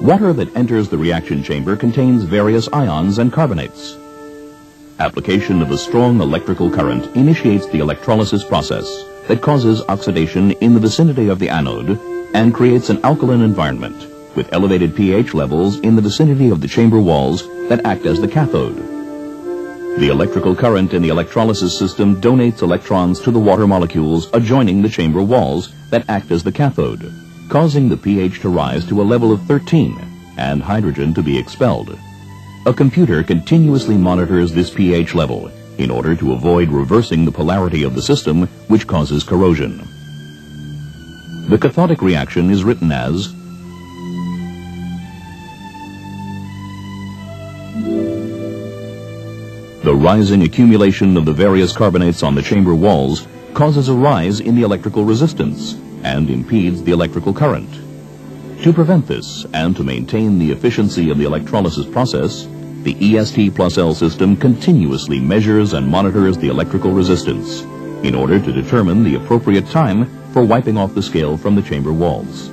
Water that enters the reaction chamber contains various ions and carbonates. Application of a strong electrical current initiates the electrolysis process that causes oxidation in the vicinity of the anode and creates an alkaline environment with elevated pH levels in the vicinity of the chamber walls that act as the cathode. The electrical current in the electrolysis system donates electrons to the water molecules adjoining the chamber walls that act as the cathode, causing the pH to rise to a level of 13 and hydrogen to be expelled. A computer continuously monitors this pH level in order to avoid reversing the polarity of the system, which causes corrosion. The cathodic reaction is written as the rising accumulation of the various carbonates on the chamber walls causes a rise in the electrical resistance and impedes the electrical current. To prevent this and to maintain the efficiency of the electrolysis process, the EST+L system continuously measures and monitors the electrical resistance in order to determine the appropriate time for wiping off the scale from the chamber walls.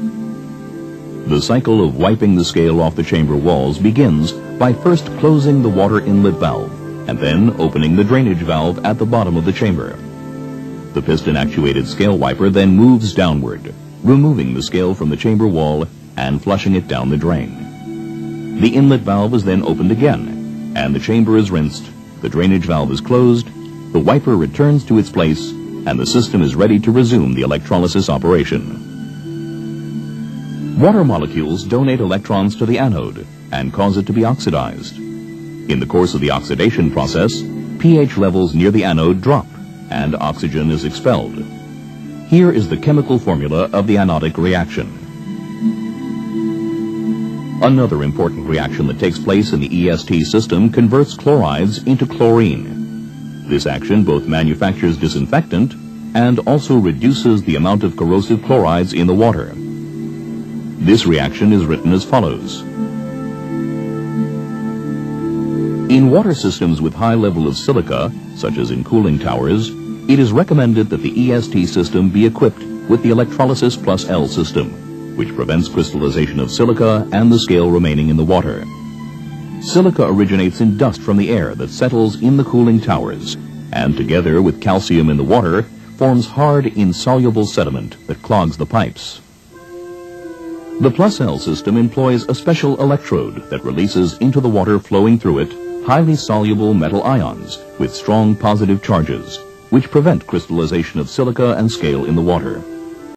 The cycle of wiping the scale off the chamber walls begins by first closing the water inlet valve and then opening the drainage valve at the bottom of the chamber. The piston-actuated scale wiper then moves downward, removing the scale from the chamber wall and flushing it down the drain. The inlet valve is then opened again, and the chamber is rinsed, the drainage valve is closed, the wiper returns to its place, and the system is ready to resume the electrolysis operation. Water molecules donate electrons to the anode and cause it to be oxidized. In the course of the oxidation process, pH levels near the anode drop and oxygen is expelled. Here is the chemical formula of the anodic reaction. Another important reaction that takes place in the EST system converts chlorides into chlorine. This action both manufactures disinfectant and also reduces the amount of corrosive chlorides in the water. This reaction is written as follows. In water systems with high level of silica, such as in cooling towers, it is recommended that the EST system be equipped with the electrolysis plus L system, which prevents crystallization of silica and the scale remaining in the water. Silica originates in dust from the air that settles in the cooling towers, and together with calcium in the water, forms hard, insoluble sediment that clogs the pipes. The plus L system employs a special electrode that releases into the water flowing through it highly soluble metal ions with strong positive charges, which prevent crystallization of silica and scale in the water.